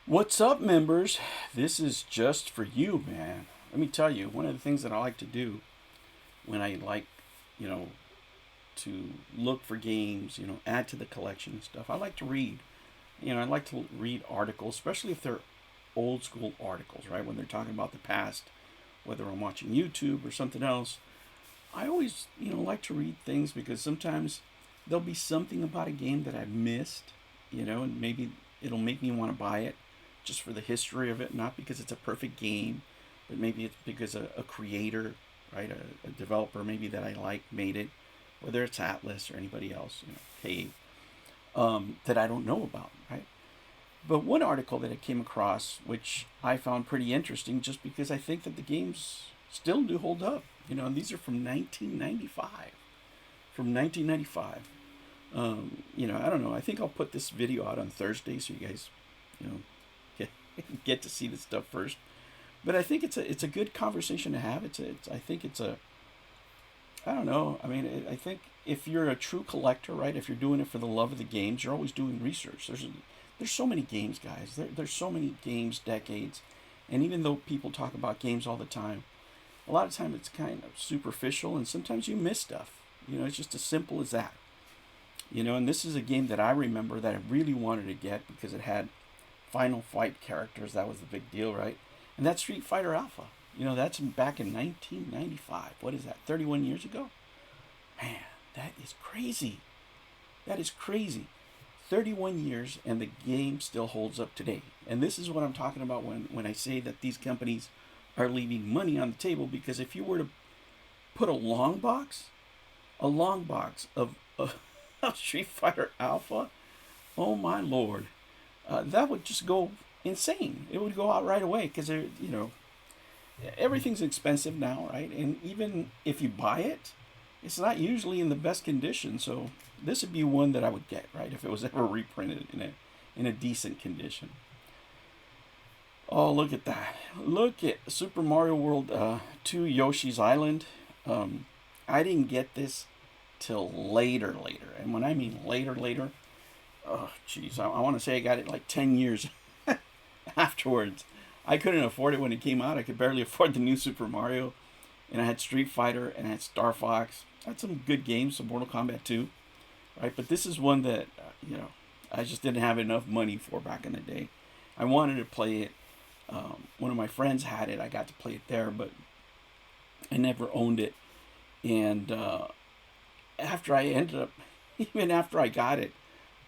What's up, members? This is just for you, man. Let me tell you, one of the things that I like to do when I like, you know, to look for games, add to the collection and stuff, I like to read. I like to read articles, especially if they're old school articles, right? When they're talking about the past, whether I'm watching YouTube or something else. I always, like to read things because sometimes there'll be something about a game that I've missed, and maybe it'll make me want to buy it just for the history of it, not because it's a perfect game, but maybe it's because a creator, right, a developer maybe that I like made it, whether it's Atlas or anybody else, Cave, that I don't know about, right? But one article that I came across, which I found pretty interesting, just because I think that the games still do hold up, and these are from 1995. From 1995. I don't know. I think I'll put this video out on Thursday so you guys, you know, get to see this stuff first. But I think it's a good conversation to have. I think it's a I don't know. I mean, I think if you're a true collector, right? If you're doing it for the love of the games, you're always doing research. There's so many games, guys. There's so many games, decades, and even though people talk about games all the time, a lot of time it's kind of superficial, and sometimes you miss stuff. It's just as simple as that. And this is a game that I remember that I really wanted to get because it had Final Fight characters. That was the big deal, right? And that's Street Fighter Alpha. That's back in 1995. What is that? 31 years ago? Man, that is crazy. That is crazy. 31 years and the game still holds up today. And this is what I'm talking about when I say that these companies are leaving money on the table, because if you were to put a long box of Street Fighter Alpha, oh my lord, that would just go insane. It would go out right away because everything's expensive now, right? And even if you buy it, it's not usually in the best condition. So this would be one that I would get, right, if it was ever reprinted in a decent condition. Oh, look at that! Look at Super Mario World 2 Yoshi's Island. I didn't get this till later. And when I mean later, oh, jeez, I want to say I got it like 10 years afterwards. I couldn't afford it when it came out. I could barely afford the new Super Mario. And I had Street Fighter and I had Star Fox. I had some good games, some Mortal Kombat 2, right? But this is one that, I just didn't have enough money for back in the day. I wanted to play it. One of my friends had it. I got to play it there, but I never owned it. And after I ended up, even after I got it,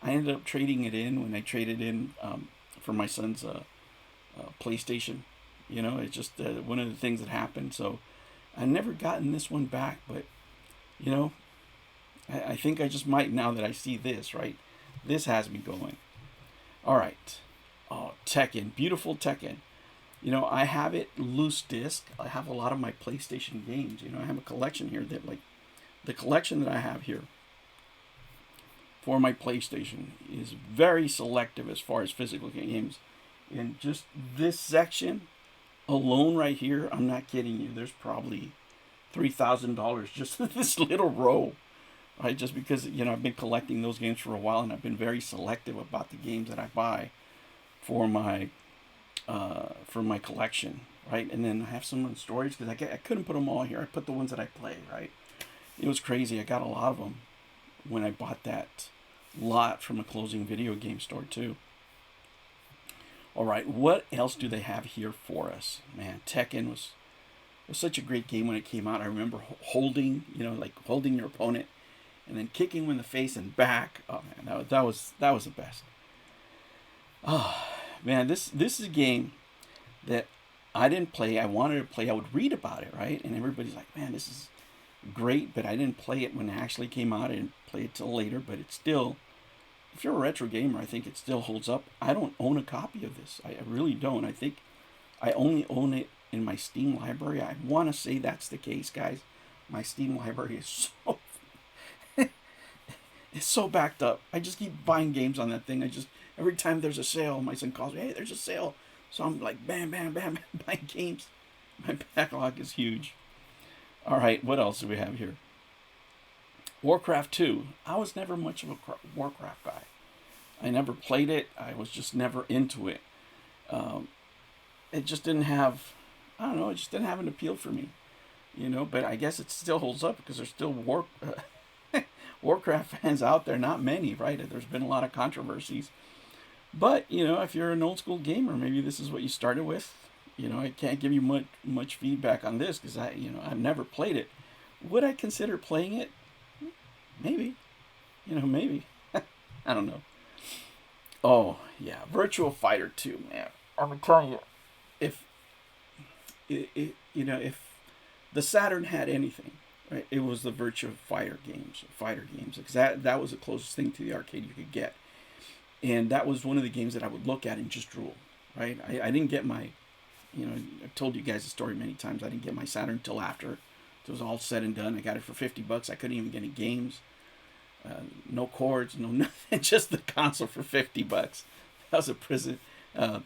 I ended up trading it in when I traded in for my son's PlayStation. It's just one of the things that happened. So I never gotten this one back, but I think I just might now that I see this, right? This has me going. All right. Oh, Tekken, beautiful Tekken. I have it loose disc. I have a lot of my PlayStation games. I have a collection here that, like, the collection that I have here for my PlayStation is very selective as far as physical games. And just this section alone right here, I'm not kidding you, there's probably $3,000 just this little row. Right? Just because, I've been collecting those games for a while, and I've been very selective about the games that I buy for my collection, right? And then I have some in storage because I couldn't put them all here. I put the ones that I play, right? It was crazy. I got a lot of them when I bought that lot from a closing video game store too. All right, what else do they have here for us? Man, Tekken was such a great game when it came out. I remember holding, like holding your opponent and then kicking him in the face and back. Oh man, that was the best. Oh man, this is a game that I didn't play. I wanted to play. I would read about it, right? And everybody's like, man, this is great, but I didn't play it when it actually came out. I didn't play it till later, but it's still, if you're a retro gamer, I think it still holds up. I don't own a copy of this. I really don't. I think I only own it in my Steam library. I want to say that's the case, guys. My Steam library is so it's so backed up. I just keep buying games on that thing. Every time there's a sale, my son calls me, hey, there's a sale. So I'm like, bam, bam, bam, buying games. My backlog is huge. All right, what else do we have here? Warcraft 2. I was never much of a Warcraft guy. I never played it. I was just never into it. Um, it just didn't have, I don't know, it just didn't have an appeal for me, you know. But I guess it still holds up because there's still Warcraft fans out there. Not many, right? There's been a lot of controversies. But you know, if you're an old school gamer, maybe this is what you started with. You know, I can't give you much feedback on this because I've never played it. Would I consider playing it? Maybe. You know, maybe. I don't know. Oh yeah, Virtual Fighter 2, man. I'm telling you, if if the Saturn had anything, right, it was the Virtua fighter games, because that was the closest thing to the arcade you could get, and that was one of the games that I would look at and just drool, right? I didn't get my, I've told you guys the story many times. I didn't get my Saturn until after it was all said and done. I got it for $50. I couldn't even get any games, no cords, no nothing, just the console for $50. That was a present,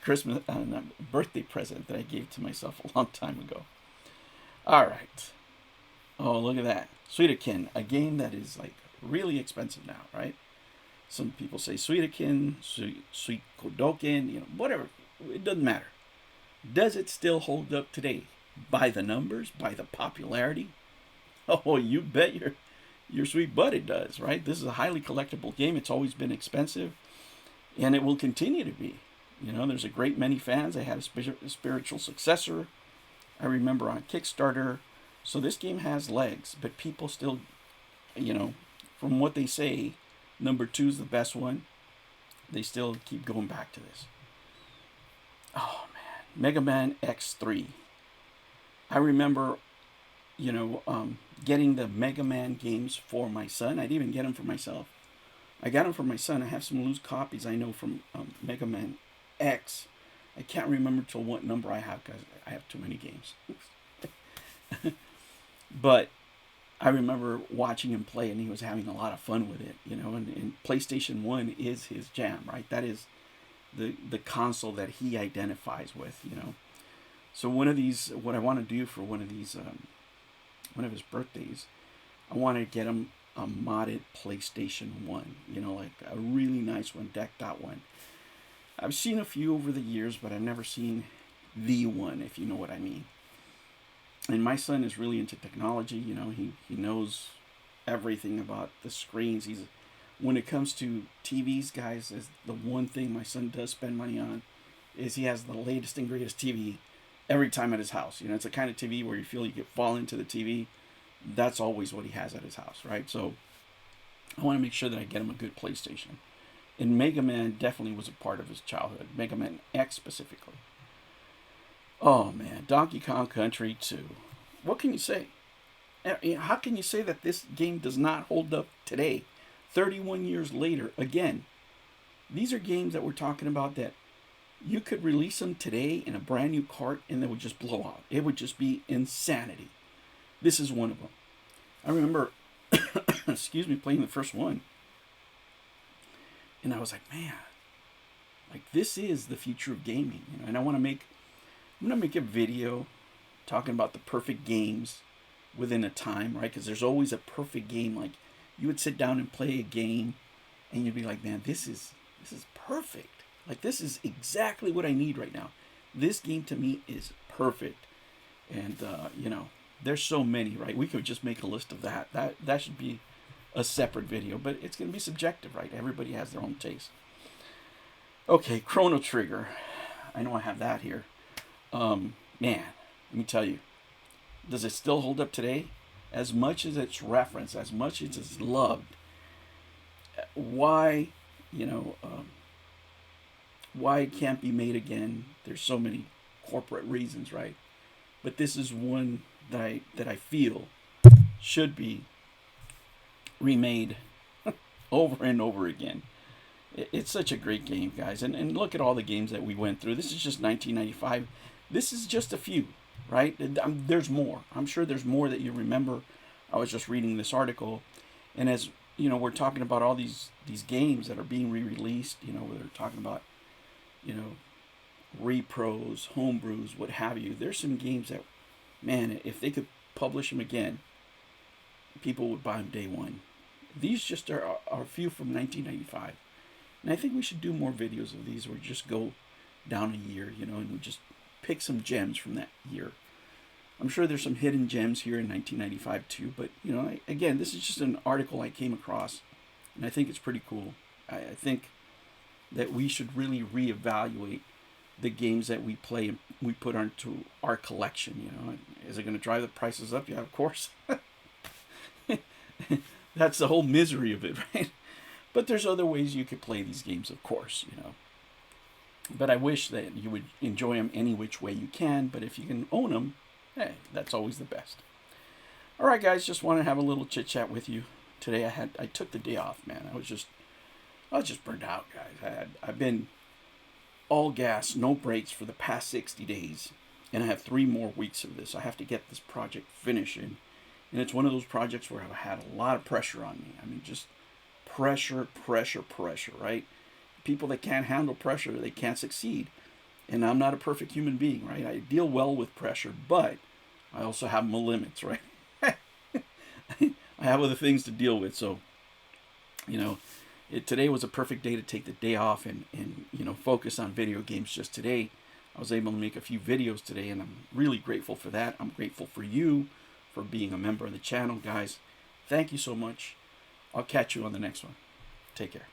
Christmas, not birthday present that I gave to myself a long time ago. All right. Oh, look at that. Suikoden, a game that is like really expensive now, right? Some people say Suikoden, Suikodoken, whatever. It doesn't matter. Does it still hold up today? By the numbers, by the popularity? Oh, you bet your sweet butt it does, right? This is a highly collectible game. It's always been expensive, and it will continue to be. There's a great many fans. I had a spiritual successor, I remember, on Kickstarter. So this game has legs, but people still, from what they say, number 2 is the best one. They still keep going back to this. Oh man, Mega Man X3. I remember, getting the Mega Man games for my son. I didn't even get them for myself. I got them for my son. I have some loose copies I know from Mega Man X. I can't remember till what number I have because I have too many games. But I remember watching him play, and he was having a lot of fun with it, and PlayStation 1 is his jam, right? That is the console that he identifies with, So what I want to do for one of his birthdays, I want to get him a modded PlayStation 1, like a really nice one, decked out one. I've seen a few over the years, but I've never seen the one, if you know what I mean. And my son is really into technology. He knows everything about the screens. When it comes to TVs, guys, is the one thing my son does spend money on, is he has the latest and greatest TV every time at his house. It's a kind of TV where you feel you could fall into the TV. That's always what he has at his house, right? So I want to make sure that I get him a good PlayStation. And Mega Man definitely was a part of his childhood. Mega Man X specifically. Oh man, Donkey Kong Country 2. What can you say? How can you say that this game does not hold up today? 31 years later, again, these are games that we're talking about that you could release them today in a brand new cart and they would just blow out. It would just be insanity. This is one of them. I remember, excuse me, playing the first one. And I was like, man, like this is the future of gaming. And I'm gonna make a video talking about the perfect games within a time, right? Because there's always a perfect game. Like you would sit down and play a game, and you'd be like, man, this is perfect. Like this is exactly what I need right now. This game to me is perfect. And there's so many, right? We could just make a list of that. That should be a separate video, but it's going to be subjective, right? Everybody has their own taste. Okay, Chrono Trigger. I know I have that here. Man, let me tell you, does it still hold up today? As much as it's referenced, as much as it's loved, why it can't be made again? There's so many corporate reasons, right? But this is one that I feel should be remade over and over again. It's such a great game, guys. And look at all the games that we went through. This is just 1995. This is just a few, right? There's more. I'm sure there's more that you remember. I was just reading this article. And as, we're talking about all these games that are being re-released, where they're talking about, repros, homebrews, what have you. There's some games that, man, if they could publish them again, people would buy them day one. These just are a few from 1995. And I think we should do more videos of these where we just go down a year, you know, and we just pick some gems from that year. I'm sure there's some hidden gems here in 1995 too, but you know, again, this is just an article I came across, and I think it's pretty cool. I think that we should really reevaluate the games that we play and we put onto our collection. You know, is it going to drive the prices up? Yeah, of course. That's the whole misery of it, right? But there's other ways you could play these games, of course, you know. But I wish that you would enjoy them any which way you can. But if you can own them, hey, that's always the best. All right, guys, just want to have a little chit chat with you today. I took the day off, man. I was just burned out, guys. I've been all gas, no brakes for the past 60 days, and I have 3 more weeks of this. I have to get this project finishing, and it's one of those projects where I've had a lot of pressure on me. I mean, just pressure, right? People that can't handle pressure, they can't succeed. And I'm not a perfect human being, right? I deal well with pressure, but I also have my limits, right? I have other things to deal with, so you know, today was a perfect day to take the day off and you know, focus on video games. Just today, I was able to make a few videos today, and I'm really grateful for that. I'm grateful for you for being a member of the channel, guys. Thank you so much. I'll catch you on the next one. Take care.